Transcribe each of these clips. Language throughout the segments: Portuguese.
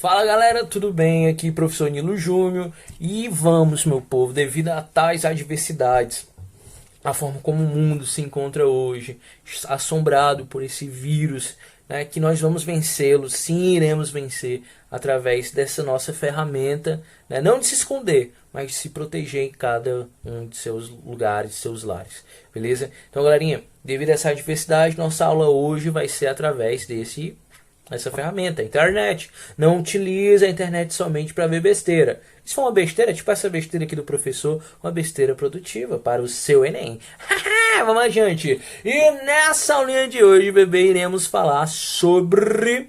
Fala galera, tudo bem? Aqui professor Nilo Júnior e vamos, meu povo, devido a tais adversidades, a forma como o mundo se encontra hoje, assombrado por esse vírus, né, que nós vamos vencê-lo, sim, iremos vencer através dessa nossa ferramenta, né, não de se esconder, mas de se proteger em cada um de seus lugares, seus lares, beleza? Então galerinha, devido a essa adversidade, nossa aula hoje vai ser através essa ferramenta, a internet. Não utilize a internet somente para ver besteira. Se for uma besteira, tipo essa besteira aqui do professor, uma besteira produtiva para o seu Enem. Vamos adiante. E nessa aulinha de hoje, bebê, iremos falar sobre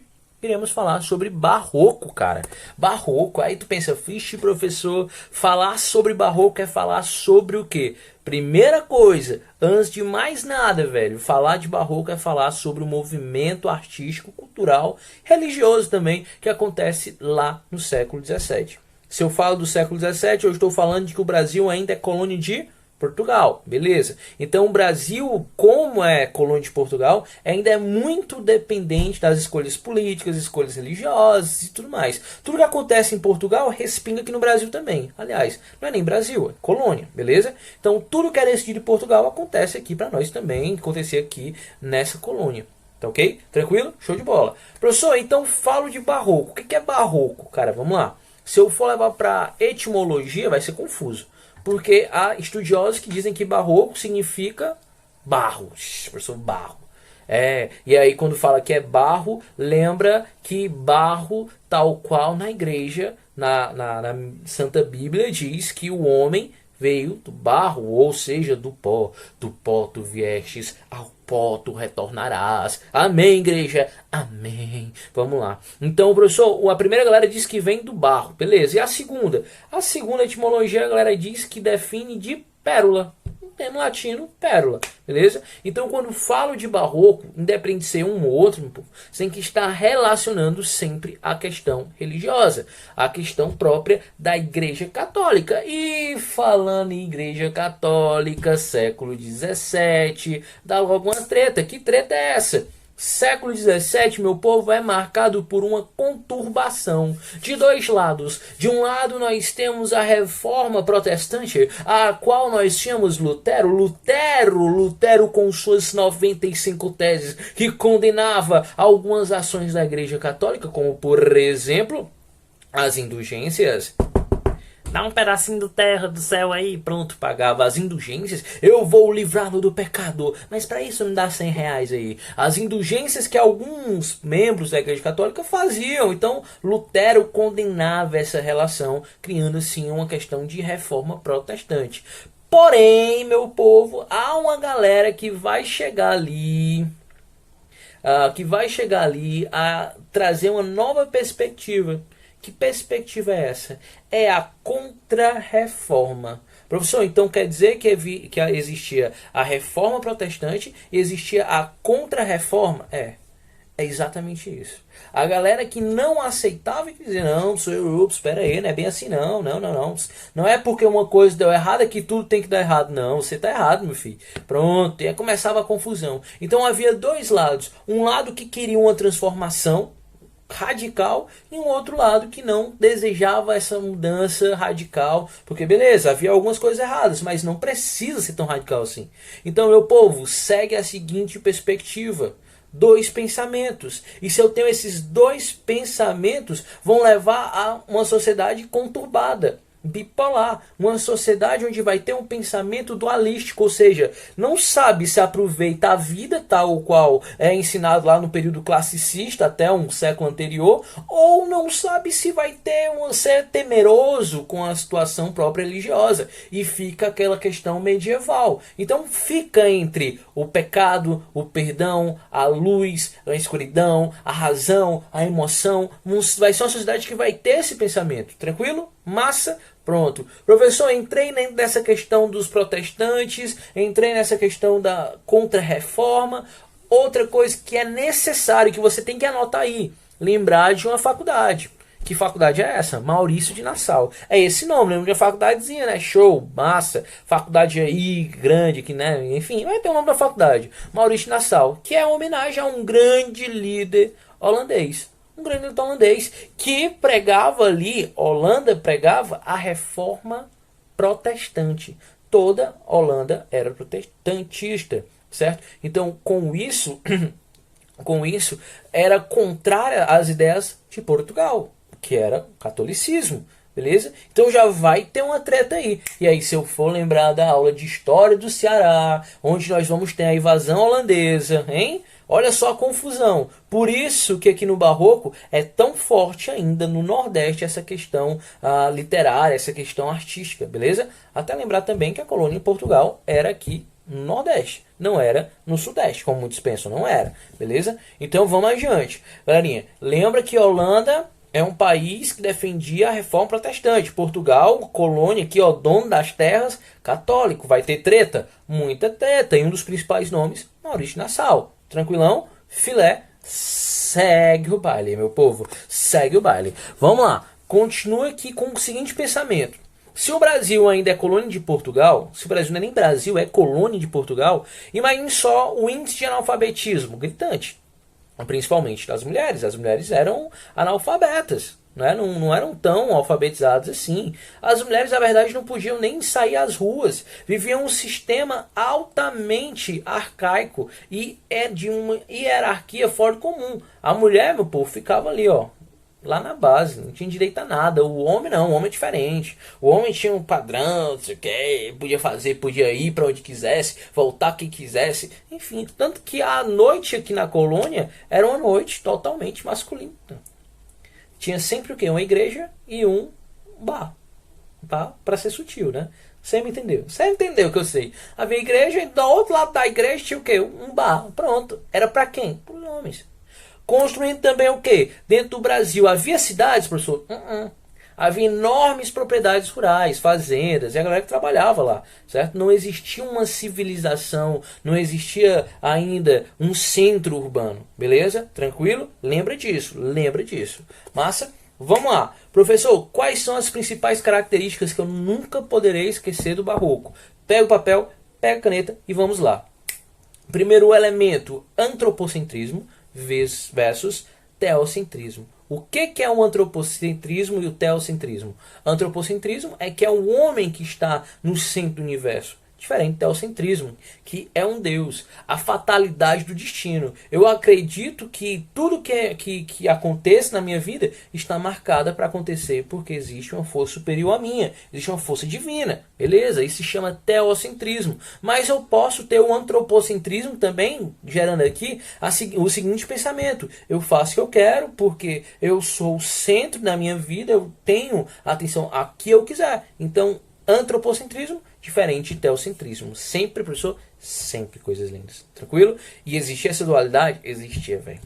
barroco, cara. Barroco, aí tu pensa, vixe, professor, falar sobre barroco é falar sobre o quê? Primeira coisa, antes de mais nada, velho, falar de barroco é falar sobre o movimento artístico, cultural, religioso também, que acontece lá no século XVII. Se eu falo do século XVII, eu estou falando de que o Brasil ainda é colônia de Portugal, beleza? Então o Brasil, como é colônia de Portugal, ainda é muito dependente das escolhas políticas, escolhas religiosas e tudo mais. Tudo que acontece em Portugal respinga aqui no Brasil também. Aliás, não é nem Brasil, é colônia, beleza? Então tudo que é decidido em Portugal acontece aqui para nós também, acontecer aqui nessa colônia. Tá ok? Tranquilo? Show de bola. Professor, então falo de barroco. O que é barroco? Cara, vamos lá. Se eu for levar para etimologia, vai ser confuso. Porque há estudiosos que dizem que barroco significa barro. Professor, barro. E aí quando fala que é barro, lembra que barro, tal qual na igreja, na Santa Bíblia, diz que o homem veio do barro, ou seja, do pó. Do pó tu viestes, ao pó tu retornarás. Amém, igreja? Amém. Vamos lá. Então, professor, a primeira galera diz que vem do barro, beleza. E a segunda? A segunda etimologia, a galera diz que define de pérola. Termo latino, pérola, beleza? Então, quando falo de barroco, independente de ser um ou outro, você tem que estar relacionando sempre a questão religiosa, a questão própria da Igreja Católica. E falando em Igreja Católica, século XVII, dá logo uma treta. Que treta é essa? Século XVII, meu povo, é marcado por uma conturbação de dois lados. De um lado nós temos a reforma protestante, a qual nós tínhamos Lutero com suas 95 teses, que condenava algumas ações da Igreja Católica, como por exemplo, as indulgências. Dá um pedacinho do terra do céu aí, pronto, pagava as indulgências, eu vou livrá-lo do pecado, mas para isso me dá R$ 100 aí. As indulgências que alguns membros da Igreja Católica faziam, então Lutero condenava essa relação, criando assim uma questão de reforma protestante. Porém, meu povo, há uma galera que vai chegar ali, a trazer uma nova perspectiva. Que perspectiva é essa? É a contra-reforma. Professor, então quer dizer que existia a reforma protestante e existia a contra-reforma? É exatamente isso. A galera que não aceitava e que dizia, não, espera aí, não é bem assim não. Não é porque uma coisa deu errado que tudo tem que dar errado. Não, você está errado, meu filho. Pronto, e aí começava a confusão. Então havia dois lados. Um lado que queria uma transformação radical e um outro lado que não desejava essa mudança radical, porque beleza, havia algumas coisas erradas, mas não precisa ser tão radical assim. Então, meu povo, segue a seguinte perspectiva: dois pensamentos. E se eu tenho esses dois pensamentos, vão levar a uma sociedade conturbada, bipolar, uma sociedade onde vai ter um pensamento dualístico, ou seja, não sabe se aproveita a vida tal qual é ensinado lá no período classicista até um século anterior, ou não sabe se vai ter ser temeroso com a situação própria religiosa, e fica aquela questão medieval. Então fica entre o pecado, o perdão, a luz, a escuridão, a razão, a emoção. Vai ser uma sociedade que vai ter esse pensamento, tranquilo? Massa? Pronto. Professor, entrei nessa questão dos protestantes, entrei nessa questão da contra-reforma. Outra coisa que é necessário, que você tem que anotar aí, lembrar de uma faculdade. Que faculdade é essa? Maurício de Nassau. É esse nome, lembra de uma faculdadezinha, né? Show, massa. Faculdade aí, grande, que, né? Enfim, vai ter o nome da faculdade. Maurício de Nassau, que é uma homenagem a um grande líder holandês. Um grande intelectual holandês que pregava ali, Holanda pregava a reforma protestante. Toda Holanda era protestantista, certo? Então, com isso, era contrária às ideias de Portugal, que era catolicismo, beleza? Então já vai ter uma treta aí. E aí, se eu for lembrar da aula de história do Ceará, onde nós vamos ter a invasão holandesa, hein? Olha só a confusão. Por isso que aqui no Barroco é tão forte ainda no Nordeste essa questão literária, essa questão artística, beleza? Até lembrar também que a colônia em Portugal era aqui no Nordeste, não era no Sudeste, como muitos pensam, não era, beleza? Então vamos adiante. Galerinha, lembra que a Holanda é um país que defendia a reforma protestante. Portugal, colônia aqui, ó, dono das terras, católico. Vai ter treta? Muita treta. E um dos principais nomes, Maurício Nassau. Tranquilão? Filé. Segue o baile, meu povo. Segue o baile. Vamos lá. Continua aqui com o seguinte pensamento. Se o Brasil ainda é colônia de Portugal, se o Brasil não é nem Brasil, é colônia de Portugal, imagine só o índice de analfabetismo gritante. Principalmente das mulheres. As mulheres eram analfabetas, né? Não eram tão alfabetizadas assim. As mulheres, na verdade, não podiam nem sair às ruas. Viviam um sistema altamente arcaico e é de uma hierarquia fora do comum. A mulher, meu povo, ficava ali, ó, lá na base, não tinha direito a nada. O homem não, o homem é diferente. O homem tinha um padrão, não sei o que, podia fazer, podia ir para onde quisesse, voltar quem quisesse, enfim. Tanto que a noite aqui na colônia era uma noite totalmente masculina. Tinha sempre o quê? Uma igreja e um bar. Tá? Para ser sutil, né? Você me entendeu? Você entendeu o que eu sei. Havia igreja e do outro lado da igreja tinha o quê? Um bar. Pronto. Era para quem? Para os homens. Construindo também o quê? Dentro do Brasil havia cidades, professor? Havia enormes propriedades rurais, fazendas, e a galera que trabalhava lá, certo? Não existia uma civilização, não existia ainda um centro urbano, beleza? Tranquilo? Lembra disso, lembra disso. Massa? Vamos lá. Professor, quais são as principais características que eu nunca poderei esquecer do Barroco? Pega o papel, pega a caneta e vamos lá. Primeiro elemento, antropocentrismo versus teocentrismo. O que é o antropocentrismo e o teocentrismo? Antropocentrismo é que é o homem que está no centro do universo. Diferente do teocentrismo, que é um Deus. A fatalidade do destino. Eu acredito que tudo que aconteça na minha vida está marcada para acontecer porque existe uma força superior à minha. Existe uma força divina. Beleza? Isso se chama teocentrismo. Mas eu posso ter o antropocentrismo também, gerando aqui o seguinte pensamento. Eu faço o que eu quero porque eu sou o centro da minha vida. Eu tenho atenção a que eu quiser. Então, antropocentrismo diferente de teocentrismo. Sempre, professor, sempre coisas lindas. Tranquilo? E existia essa dualidade? Existia, velho.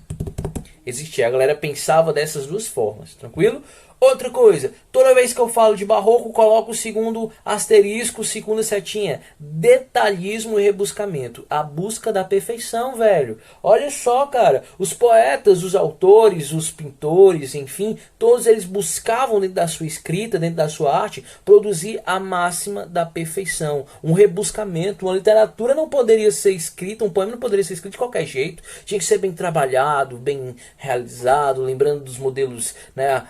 Existia. A galera pensava dessas duas formas. Tranquilo? Outra coisa, toda vez que eu falo de Barroco, coloco o segundo asterisco, segunda setinha. Detalhismo e rebuscamento. A busca da perfeição, velho. Olha só, cara. Os poetas, os autores, os pintores, enfim, todos eles buscavam dentro da sua escrita, dentro da sua arte, produzir a máxima da perfeição. Um rebuscamento. Uma literatura não poderia ser escrita, um poema não poderia ser escrito de qualquer jeito. Tinha que ser bem trabalhado, bem realizado, lembrando dos modelos, né,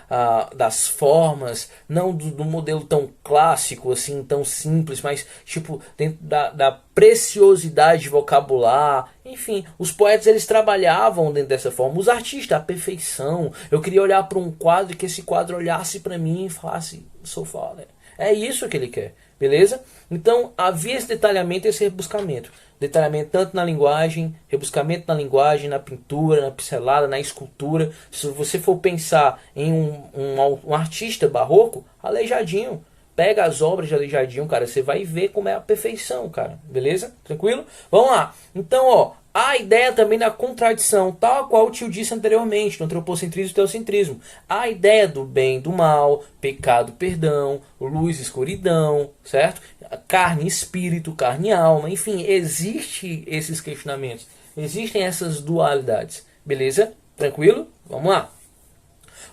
das formas, não do modelo tão clássico, assim, tão simples, mas tipo dentro da preciosidade de vocabular. Enfim, os poetas eles trabalhavam dentro dessa forma. Os artistas, a perfeição. Eu queria olhar para um quadro e que esse quadro olhasse para mim e falasse, sou foda. É isso que ele quer, beleza? Então havia esse detalhamento, esse rebuscamento. Detalhamento tanto na linguagem, rebuscamento na linguagem, na pintura, na pincelada, na escultura. Se você for pensar em um artista barroco, Aleijadinho. Pega as obras de Aleijadinho, cara, você vai ver como é a perfeição, cara. Beleza? Tranquilo? Vamos lá. Então, ó, a ideia também da contradição, tal qual o tio disse anteriormente, no antropocentrismo e teocentrismo. A ideia do bem e do mal, pecado, perdão, luz e escuridão, certo? Carne e espírito, carne e alma, enfim, existem esses questionamentos. Existem essas dualidades. Beleza? Tranquilo? Vamos lá.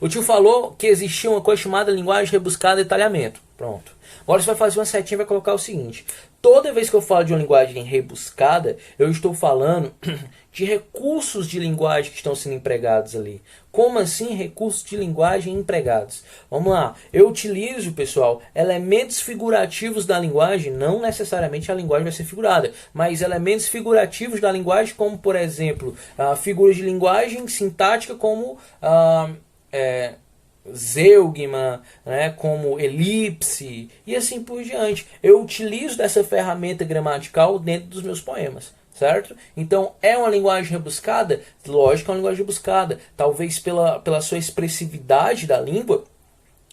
O tio falou que existia uma coisa chamada linguagem rebuscada e detalhamento. Pronto. Agora você vai fazer uma setinha e vai colocar o seguinte: toda vez que eu falo de uma linguagem rebuscada, eu estou falando de recursos de linguagem que estão sendo empregados ali. Como assim recursos de linguagem empregados? Vamos lá. Eu utilizo, pessoal, elementos figurativos da linguagem. Não necessariamente a linguagem vai ser figurada, mas elementos figurativos da linguagem, como, por exemplo, figuras de linguagem sintática como zeugma, né, como elipse e assim por diante. Eu utilizo dessa ferramenta gramatical dentro dos meus poemas, certo? Então, é uma linguagem rebuscada? Lógico que é uma linguagem rebuscada. Talvez pela sua expressividade da língua,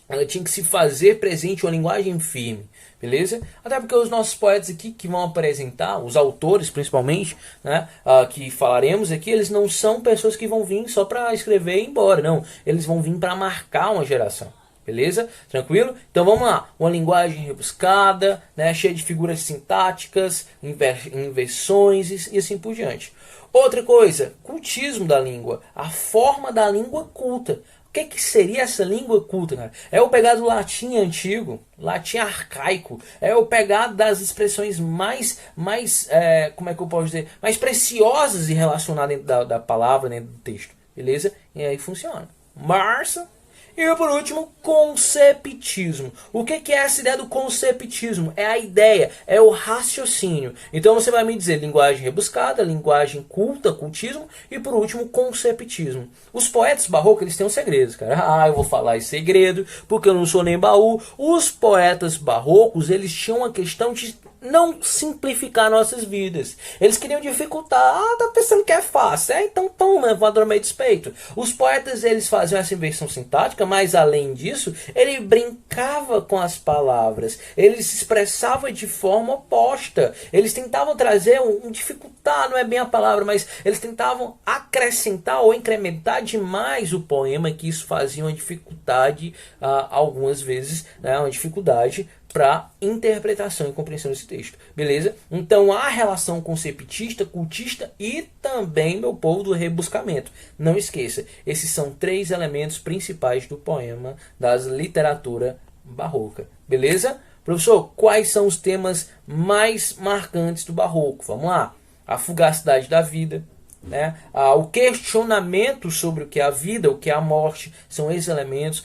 ela tinha que se fazer presente uma linguagem firme, beleza? Até porque os nossos poetas aqui que vão apresentar, os autores principalmente, né, que falaremos aqui, eles não são pessoas que vão vir só para escrever e ir embora, não. Eles vão vir para marcar uma geração, beleza? Tranquilo? Então vamos lá. Uma linguagem rebuscada, né, cheia de figuras sintáticas, inversões e assim por diante. Outra coisa, cultismo da língua, a forma da língua culta. O que seria essa língua culta, cara? É o pegar do latim antigo, latim arcaico, é o pegar das expressões mais como é que eu posso dizer, mais preciosas e relacionadas dentro da palavra, dentro do texto, beleza? E aí funciona. Marça. E por último, conceptismo. O que é essa ideia do conceptismo? É a ideia, é o raciocínio. Então você vai me dizer linguagem rebuscada, linguagem culta, cultismo e por último, conceptismo. Os poetas barrocos, eles têm um segredo, cara. Eu vou falar esse segredo porque eu não sou nem baú. Os poetas barrocos, eles tinham uma questão de não simplificar nossas vidas. Eles queriam dificultar. Tá pensando que é fácil. Então toma, voador meio despeito. Os poetas, eles faziam essa inversão sintática, mas além disso, ele brincava com as palavras. Ele se expressava de forma oposta. Eles tentavam trazer dificultar, não é bem a palavra, mas eles tentavam acrescentar ou incrementar demais o poema, que isso fazia uma dificuldade, algumas vezes, né, uma dificuldade para interpretação e compreensão desse texto, beleza? Então há relação conceptista, cultista e também, meu povo, do rebuscamento. Não esqueça, esses são 3 elementos principais do poema das literatura barroca, beleza? Professor, quais são os temas mais marcantes do barroco? Vamos lá. A fugacidade da vida, né? O questionamento sobre o que é a vida, o que é a morte, são esses elementos.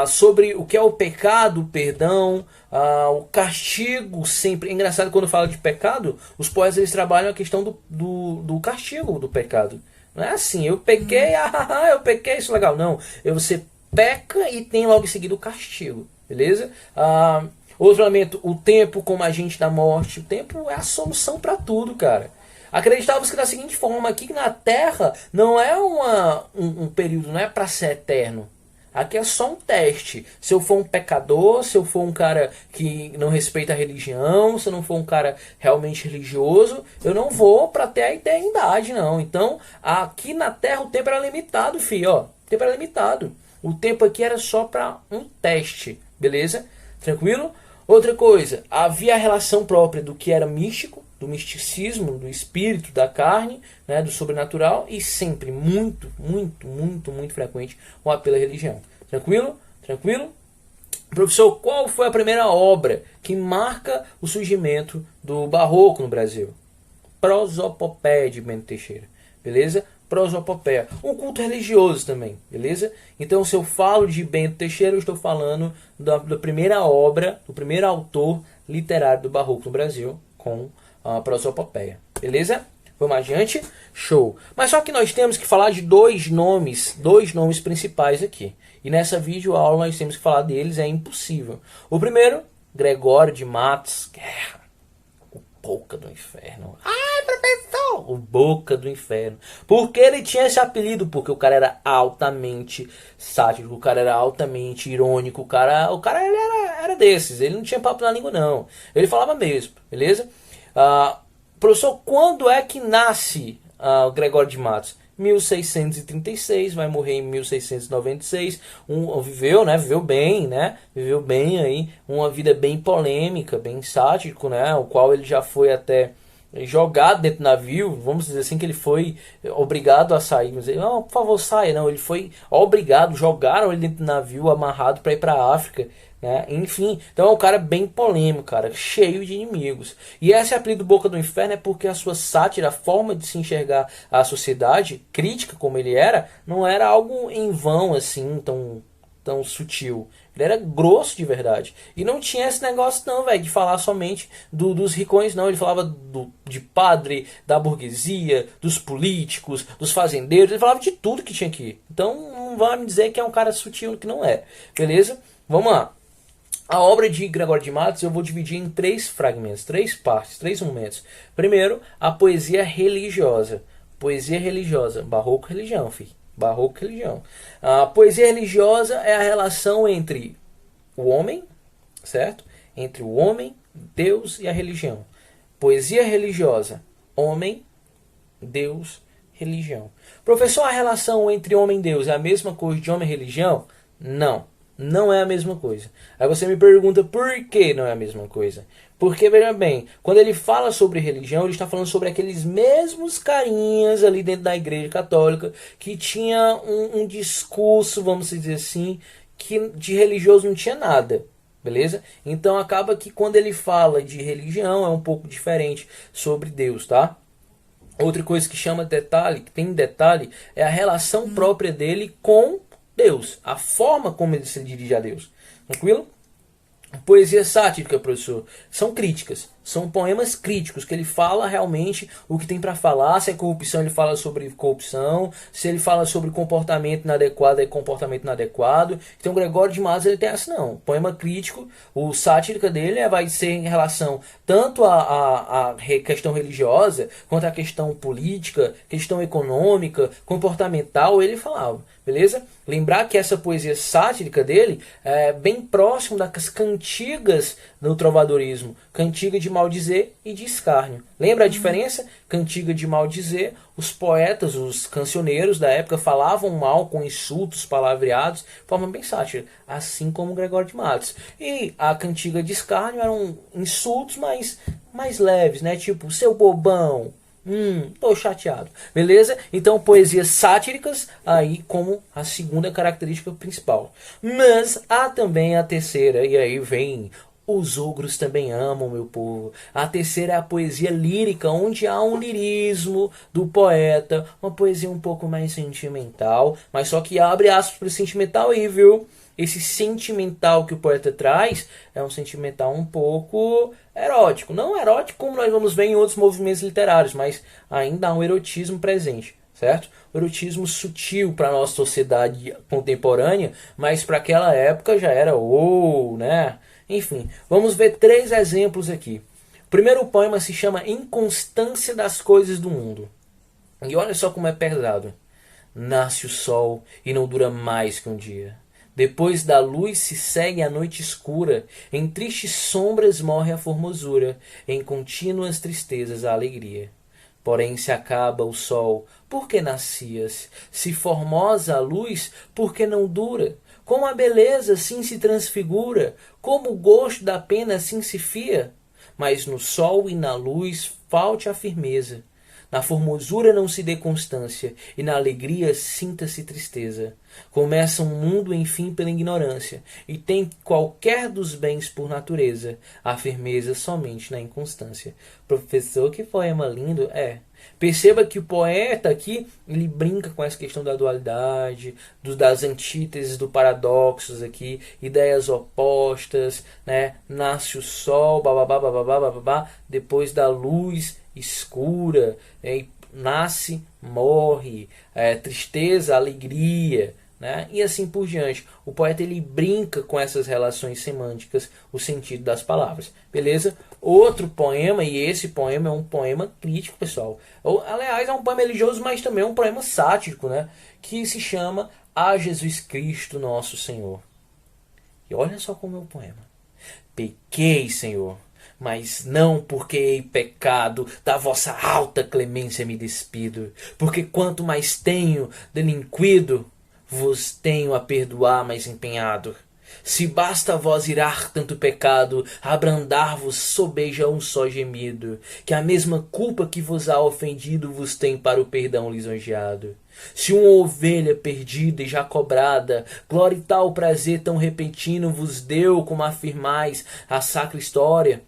Sobre o que é o pecado, o perdão, o castigo sempre. É engraçado quando fala de pecado, os poetas eles trabalham a questão do castigo do pecado. Não é assim, eu pequei, eu pequei, isso é legal. Não, você peca e tem logo em seguida o castigo, beleza? Outro elemento, o tempo como agente da morte. O tempo é a solução para tudo, cara. Acreditávamos que da seguinte forma, aqui que na Terra não é um período, não é para ser eterno. Aqui é só um teste. Se eu for um pecador, se eu for um cara que não respeita a religião, se eu não for um cara realmente religioso, eu não vou para ter a eternidade, não. Então, aqui na Terra o tempo era limitado, filho. Ó, o tempo era limitado. O tempo aqui era só para um teste, beleza? Tranquilo? Outra coisa, havia a relação própria do que era místico, do misticismo, do espírito, da carne, né, do sobrenatural e sempre, muito frequente, o apelo à religião. Tranquilo? Tranquilo? Professor, qual foi a primeira obra que marca o surgimento do barroco no Brasil? Prosopopeia de Bento Teixeira, beleza? Prosopopeia, um culto religioso também, beleza? Então, se eu falo de Bento Teixeira, eu estou falando da primeira obra, do primeiro autor literário do barroco no Brasil, com a Prosopopeia, beleza? Vamos adiante? Show! Mas só que nós temos que falar de dois nomes principais aqui. E nessa videoaula nós temos que falar deles, é impossível. O primeiro, Gregório de Matos, o Boca do Inferno. Ai, professor! O Boca do Inferno. Por que ele tinha esse apelido? Porque o cara era altamente sático, o cara era altamente irônico, o cara ele era desses, ele não tinha papo na língua não. Ele falava mesmo, beleza? Professor, quando é que nasce o Gregório de Matos? 1636, vai morrer em 1696. Viveu bem, né? Viveu bem aí, uma vida bem polêmica, bem sático, né? O qual ele já foi até jogado dentro do navio, vamos dizer assim, que ele foi obrigado a sair, mas ele, não, por favor, saia, não, ele foi obrigado, jogaram ele dentro do navio, amarrado para ir para a África, né? Enfim, então é um cara bem polêmico, cara, cheio de inimigos. E esse apelido Boca do Inferno é porque a sua sátira, a forma de se enxergar a sociedade, crítica como ele era, não era algo em vão assim, tão sutil. Ele era grosso de verdade. E não tinha esse negócio não, velho, de falar somente dos ricões, não. Ele falava de padre, da burguesia, dos políticos, dos fazendeiros. Ele falava de tudo que tinha aqui. Então não vai me dizer que é um cara sutil, que não é. Beleza? Vamos lá. A obra de Gregório de Matos eu vou dividir em 3 fragmentos, 3 partes, 3 momentos. Primeiro, a poesia religiosa. Poesia religiosa, barroco religião, filho. Barroco religião. A poesia religiosa é a relação entre o homem, certo? Entre o homem, Deus e a religião. Poesia religiosa, homem, Deus, religião. Professor, a relação entre homem e Deus é a mesma coisa de homem e religião? Não, não é a mesma coisa. Aí você me pergunta por que não é a mesma coisa? Porque, veja bem, quando ele fala sobre religião, ele está falando sobre aqueles mesmos carinhas ali dentro da igreja católica que tinha um discurso, vamos dizer assim, que de religioso não tinha nada. Beleza? Então acaba que quando ele fala de religião é um pouco diferente sobre Deus, tá? Outra coisa que chama detalhe, que tem detalhe, é a relação própria dele com Deus. A forma como ele se dirige a Deus. Tranquilo? Poesia sátrica, professor, são críticas, são poemas críticos, que ele fala realmente o que tem para falar. Se é corrupção, ele fala sobre corrupção. Se ele fala sobre comportamento inadequado, é comportamento inadequado. Então, Gregório de Matos, ele tem essa não. Poema crítico, o sátrica dele vai ser em relação tanto à questão religiosa, quanto à questão política, questão econômica, comportamental, ele falava. Beleza? Lembrar que essa poesia sátrica dele é bem próximo das cantigas do trovadorismo. Cantiga de maldizer e de escárnio. Lembra a diferença? Cantiga de maldizer, os poetas, os cancioneiros da época falavam mal com insultos, palavreados, de forma bem sátira. Assim como Gregório de Matos. E a cantiga de escárnio eram insultos mais leves, né? Tipo, seu bobão. Tô chateado. Beleza? Então, poesias sátíricas aí como a segunda característica principal. Mas há também a terceira, e aí vem os ogros também amam, meu povo. A terceira é a poesia lírica, onde há um lirismo do poeta, uma poesia um pouco mais sentimental, mas só que abre aspas para o sentimental aí, viu? Esse sentimental que o poeta traz é um sentimental um pouco erótico. Não erótico como nós vamos ver em outros movimentos literários, mas ainda há um erotismo presente, certo? O erotismo sutil para a nossa sociedade contemporânea, mas para aquela época já era né? Enfim, vamos ver 3 exemplos aqui. O primeiro poema se chama Inconstância das Coisas do Mundo. E olha só como é pesado. Nasce o sol e não dura mais que um dia. Depois da luz se segue a noite escura, em tristes sombras morre a formosura, em contínuas tristezas a alegria. Porém se acaba o sol, por que nascias? Se formosa a luz, por que não dura? Como a beleza assim se transfigura, como o gosto da pena assim se fia? Mas no sol e na luz falte a firmeza, na formosura não se dê constância, e na alegria sinta-se tristeza. Começa um mundo, enfim, pela ignorância, e tem qualquer dos bens por natureza, a firmeza somente na inconstância. Professor, que poema lindo! Perceba que o poeta aqui, ele brinca com essa questão da dualidade, das antíteses, do paradoxos aqui, ideias opostas, né? Nasce o sol, bababá, bababá, bababá, depois da luz escura, nasce, morre, tristeza, alegria, né? E assim por diante. O poeta ele brinca com essas relações semânticas, o sentido das palavras, beleza? Outro poema, e esse poema é um poema crítico, pessoal. Aliás, é um poema religioso, mas também é um poema sático, né? Que se chama A Jesus Cristo Nosso Senhor. E olha só como é o poema. Pequei, Senhor, mas não porque hei pecado, da vossa alta clemência me despido, porque quanto mais tenho delinquido, vos tenho a perdoar mais empenhado. Se basta a vós irar tanto pecado, abrandar-vos sobeja um só gemido, que a mesma culpa que vos há ofendido vos tem para o perdão lisonjeado. Se uma ovelha perdida e já cobrada, glória e tal prazer tão repentino vos deu, como afirmais a sacra história,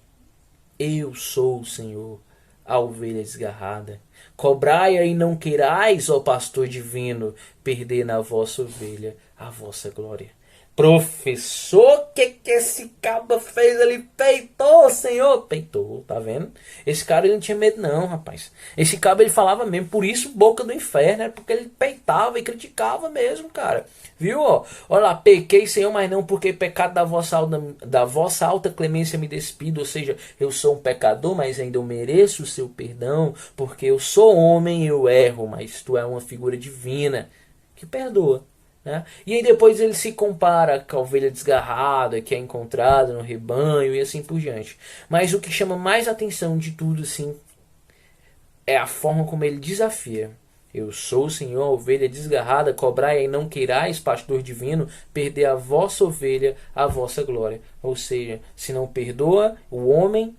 eu sou o Senhor, a ovelha desgarrada. Cobrai-a e não queirais, ó pastor divino, perder na vossa ovelha a vossa glória. Professor, que esse caba fez? Ele peitou, Senhor. Peitou, tá vendo? Esse cara ele não tinha medo não, rapaz. Esse caba ele falava mesmo, por isso boca do inferno, era porque ele peitava e criticava mesmo, cara. Viu, ó? Olha lá, pequei, Senhor, mas não porque pecado da vossa alta clemência me despido. Ou seja, eu sou um pecador, mas ainda eu mereço o seu perdão, porque eu sou homem e eu erro, mas tu é uma figura divina que perdoa. Né? E aí depois ele se compara com a ovelha desgarrada que é encontrada no rebanho e assim por diante. Mas o que chama mais atenção de tudo assim, é a forma como ele desafia. Eu sou o Senhor, a ovelha desgarrada, cobrai e não queirais, pastor divino, perder a vossa ovelha, a vossa glória. Ou seja, se não perdoa o homem,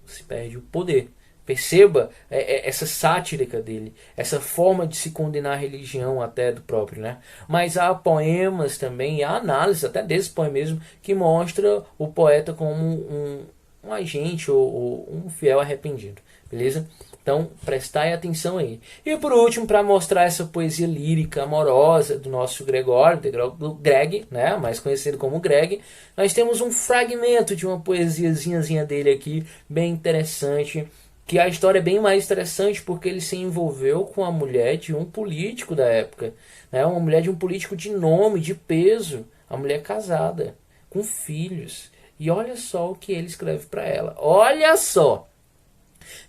se perde o poder. Perceba essa sátrica dele, essa forma de se condenar a religião até do próprio, né? Mas há poemas também, há análise até desse poema mesmo, que mostra o poeta como um agente ou um fiel arrependido, beleza? Então, prestai atenção aí. E por último, para mostrar essa poesia lírica amorosa do nosso Gregório, do Greg, né, mais conhecido como Greg, nós temos um fragmento de uma poesiazinha dele aqui, bem interessante, que a história é bem mais interessante porque ele se envolveu com a mulher de um político da época, né? Uma mulher de um político de nome, de peso, a mulher casada, com filhos. E olha só o que ele escreve para ela. Olha só!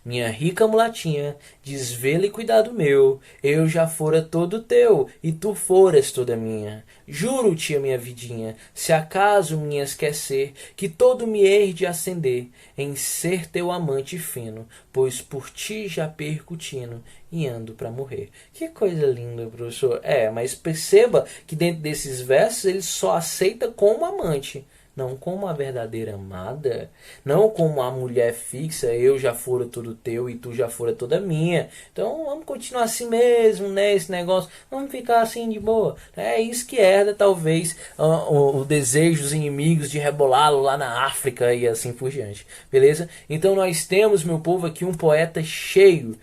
Minha rica mulatinha, desvelo e cuidado meu, eu já fora todo teu, e tu foras toda minha. Juro-te, a minha vidinha, se acaso minha esquecer, que todo me hei de acender, em ser teu amante fino, pois por ti já percutino, e ando para morrer. Que coisa linda, professor. Mas perceba que dentro desses versos ele só aceita como amante, não como a verdadeira amada, não como a mulher fixa, eu já fora todo teu e tu já fora toda minha. Então vamos continuar assim mesmo, né? Esse negócio, vamos ficar assim de boa. É isso que herda talvez o desejo dos inimigos de rebolá-lo lá na África e assim por diante, beleza? Então nós temos, meu povo, aqui um poeta cheio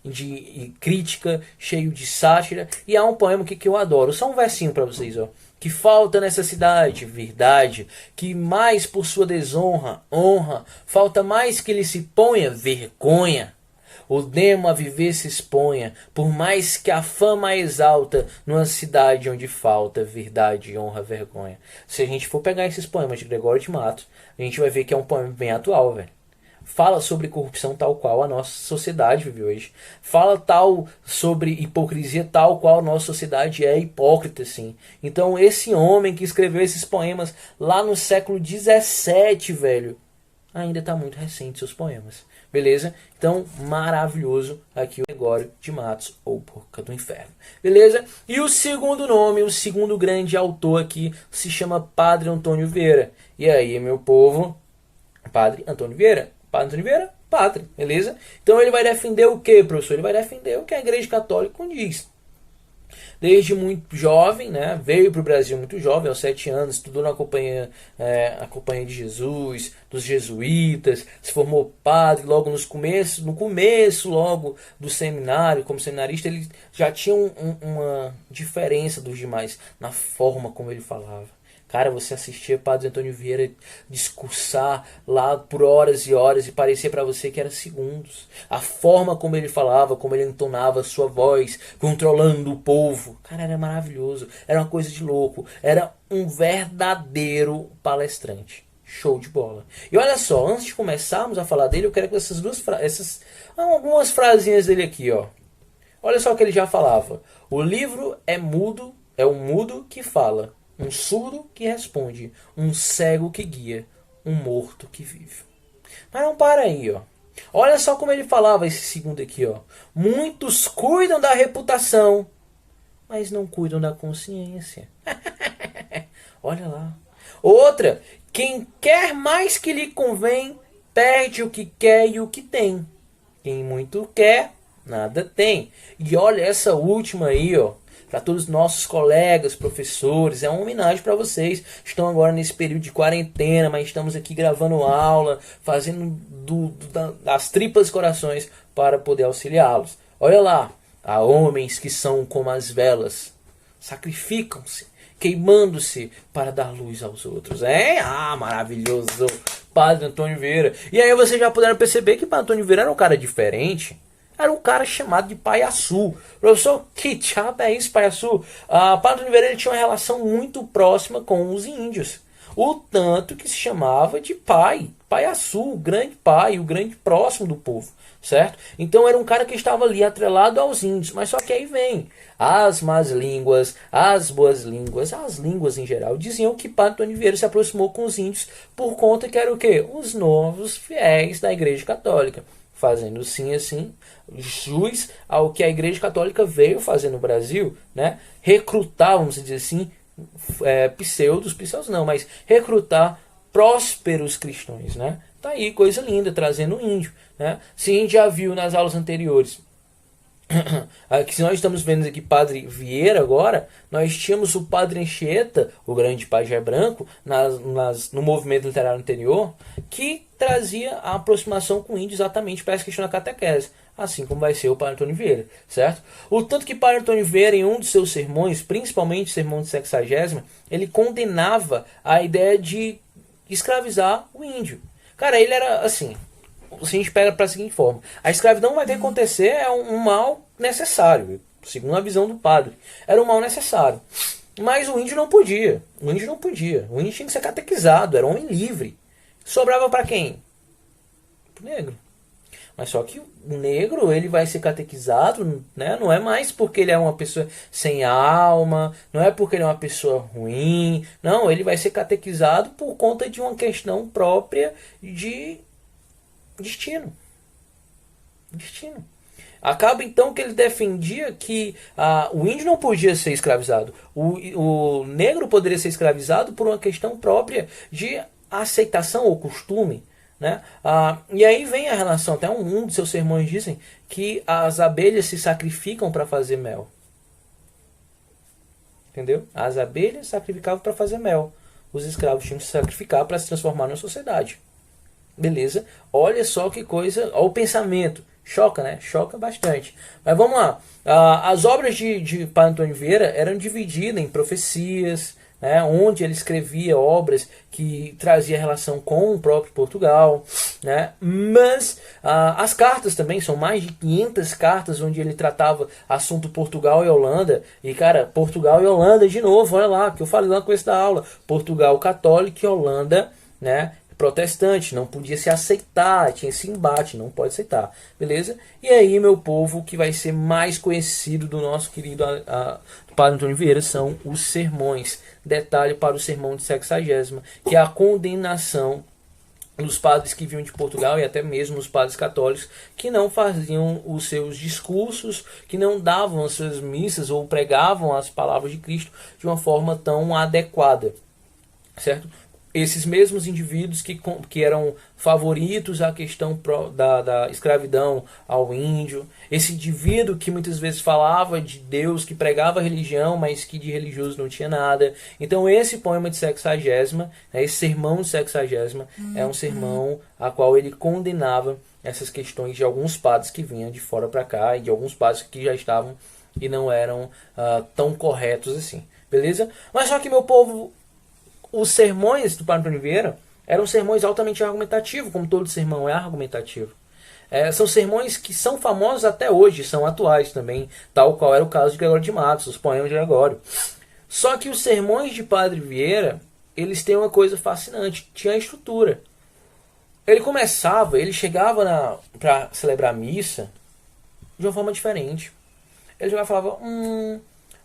de crítica, cheio de sátira, e há um poema que eu adoro. Só um versinho para vocês, ó. Que falta nessa cidade, verdade, que mais por sua desonra, honra, falta mais que lhe se ponha vergonha. O demo a viver se exponha, por mais que a fama exalta, numa cidade onde falta verdade, honra, vergonha. Se a gente for pegar esses poemas de Gregório de Matos, a gente vai ver que é um poema bem atual, velho. Fala sobre corrupção tal qual a nossa sociedade vive hoje. Fala tal sobre hipocrisia tal qual a nossa sociedade é hipócrita, sim. Então esse homem que escreveu esses poemas lá no século XVII, velho, ainda está muito recente seus poemas. Beleza? Então, maravilhoso aqui o Gregório de Matos, ou Boca do Inferno. Beleza? E o segundo nome, o segundo grande autor aqui, se chama Padre Antônio Vieira. E aí, meu povo? Padre Antônio Vieira. Padre Antônio Vieira, padre, beleza? Então ele vai defender o que, professor? Ele vai defender o que a Igreja Católica diz. Desde muito jovem, né? Veio para o Brasil muito jovem, aos 7 anos, estudou na companhia de Jesus, dos jesuítas, se formou padre logo no começo logo do seminário, como seminarista, ele já tinha uma diferença dos demais na forma como ele falava. Cara, você assistia Padre Antônio Vieira discursar lá por horas e horas e parecia para você que era segundos. A forma como ele falava, como ele entonava a sua voz, controlando o povo. Cara, era maravilhoso. Era uma coisa de louco. Era um verdadeiro palestrante. Show de bola. E olha só, antes de começarmos a falar dele, eu quero que algumas frasinhas dele aqui, ó. Olha só o que ele já falava. O livro é mudo, é um mudo que fala. Um surdo que responde, um cego que guia, um morto que vive. Mas não para aí, ó. Olha só como ele falava esse segundo aqui, ó. Muitos cuidam da reputação, mas não cuidam da consciência. Olha lá. Outra, quem quer mais que lhe convém, perde o que quer e o que tem. Quem muito quer, nada tem. E olha essa última aí, ó. Para todos os nossos colegas, professores, é uma homenagem para vocês. Estão agora nesse período de quarentena, mas estamos aqui gravando aula, fazendo das tripas corações para poder auxiliá-los. Olha lá, há homens que são como as velas, sacrificam-se, queimando-se para dar luz aos outros. Maravilhoso, Padre Antônio Vieira. E aí vocês já puderam perceber que Padre Antônio Vieira era um cara diferente. Era um cara chamado de Paiaçu. Professor, que diabo é isso, Paiaçu? Padre Antônio Vieira ele tinha uma relação muito próxima com os índios. O tanto que se chamava de pai. Paiaçu, o grande pai, o grande próximo do povo. Certo? Então era um cara que estava ali atrelado aos índios. Mas só que aí vem as más línguas, as boas línguas, as línguas em geral, diziam que Padre Antônio Vieira se aproximou com os índios por conta que era o quê? Os novos fiéis da Igreja Católica. Fazendo sim assim jus ao que a Igreja Católica veio fazer no Brasil, né? Recrutar, vamos dizer assim, pseudos não, mas recrutar prósperos cristãos, né? Tá aí, coisa linda, trazendo o índio, né? Se a gente já viu nas aulas anteriores, que se nós estamos vendo aqui Padre Vieira agora, nós tínhamos o Padre Anchieta, o grande pajé branco, no movimento literário anterior, que trazia a aproximação com o índio exatamente para essa questão da catequese, assim como vai ser o Padre Antônio Vieira, certo? O tanto que Padre Antônio Vieira, em um dos seus sermões, principalmente o sermão de Sexagésima, ele condenava a ideia de escravizar o índio. Cara, ele era assim, a gente pega para a seguinte forma: a escravidão vai ter que acontecer, é um mal necessário, segundo a visão do padre. Era um mal necessário. Mas o índio não podia. O índio tinha que ser catequizado, era homem livre. Sobrava para quem? Pro negro. Mas só que o negro, ele vai ser catequizado, né? Não é mais porque ele é uma pessoa sem alma, não é porque ele é uma pessoa ruim. Não, ele vai ser catequizado por conta de uma questão própria de destino. Acaba então que ele defendia que o índio não podia ser escravizado. O negro poderia ser escravizado por uma questão própria de aceitação ou costume. Né? E aí vem a relação, até um dos seus sermões dizem que as abelhas se sacrificam para fazer mel. Entendeu? As abelhas sacrificavam para fazer mel. Os escravos tinham que se sacrificar para se transformar na sociedade. Beleza? Olha só que coisa, olha o pensamento. Choca, né? Choca bastante. Mas vamos lá. As obras de Padre Antônio Vieira eram divididas em profecias, né, onde ele escrevia obras que trazia relação com o próprio Portugal, né, mas as cartas também, são mais de 500 cartas onde ele tratava assunto Portugal e Holanda, e cara, Portugal e Holanda de novo, olha lá, que eu falei lá no começo da aula, Portugal católico e Holanda, né, protestante, não podia se aceitar, tinha esse embate, não pode aceitar, beleza? E aí, meu povo, o que vai ser mais conhecido do nosso querido Padre Antônio Vieira são os sermões. Detalhe para o sermão de Sexagésima, que é a condenação dos padres que vinham de Portugal e até mesmo os padres católicos que não faziam os seus discursos, que não davam as suas missas ou pregavam as palavras de Cristo de uma forma tão adequada, certo? Esses mesmos indivíduos que eram favoritos à questão da escravidão ao índio, esse indivíduo que muitas vezes falava de Deus, que pregava religião, mas que de religioso não tinha nada. Então esse poema de Sexagésima, esse sermão de Sexagésima, é um sermão a qual ele condenava essas questões de alguns padres que vinham de fora para cá e de alguns padres que já estavam e não eram tão corretos assim. Beleza? Mas só que, meu povo, os sermões do Padre Antônio Vieira eram sermões altamente argumentativos, como todo sermão é argumentativo. São sermões que são famosos até hoje, são atuais também, tal qual era o caso de Gregório de Matos, os poemas de Gregório. Só que os sermões de Padre Vieira, eles têm uma coisa fascinante, tinha a estrutura. Ele chegava para celebrar a missa de uma forma diferente. Ele já falava, o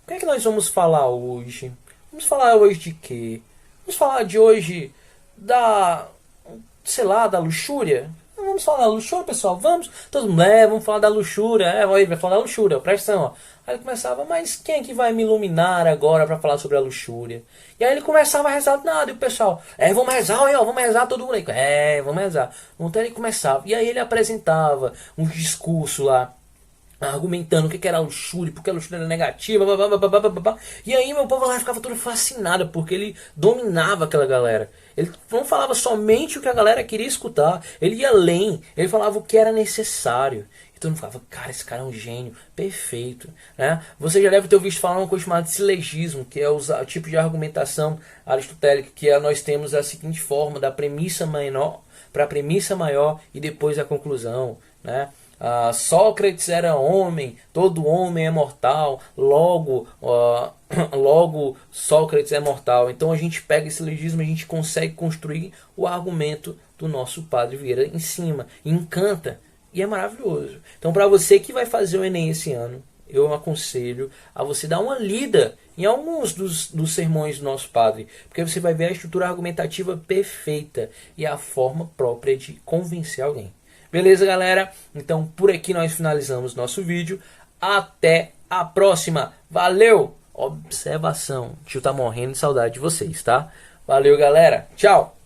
que é que nós vamos falar hoje? Vamos falar hoje de quê? Vamos falar de hoje da luxúria? Não vamos falar da luxúria, pessoal? Vamos? Todo mundo, vamos falar da luxúria. Vai falar da luxúria, presta atenção, ó. Aí ele começava, mas quem é que vai me iluminar agora para falar sobre a luxúria? E aí ele começava a rezar nada, e o pessoal, vamos rezar, ó, vamos rezar todo mundo aí. Vamos rezar. Então ele começava, e aí ele apresentava um discurso lá, argumentando o que era luxúria, porque a luxúria era negativa, e aí meu povo lá ficava todo fascinado, porque ele dominava aquela galera. Ele não falava somente o que a galera queria escutar, ele ia além, ele falava o que era necessário. Então eu ficava, cara, esse cara é um gênio, perfeito, né? Você já deve ter ouvido falar uma coisa chamada silegismo, que é o tipo de argumentação aristotélica, que nós temos a seguinte forma, da premissa menor para a premissa maior e depois a conclusão, né? Sócrates era homem, todo homem é mortal, logo Sócrates é mortal. Então a gente pega esse silogismo, a gente consegue construir o argumento do nosso Padre Vieira em cima, encanta e é maravilhoso. Então para você que vai fazer o Enem esse ano, eu aconselho a você dar uma lida em alguns dos sermões do nosso Padre, porque você vai ver a estrutura argumentativa perfeita e a forma própria de convencer alguém. Beleza, galera? Então, por aqui nós finalizamos nosso vídeo. Até a próxima. Valeu! Observação. O tio tá morrendo de saudade de vocês, tá? Valeu, galera. Tchau!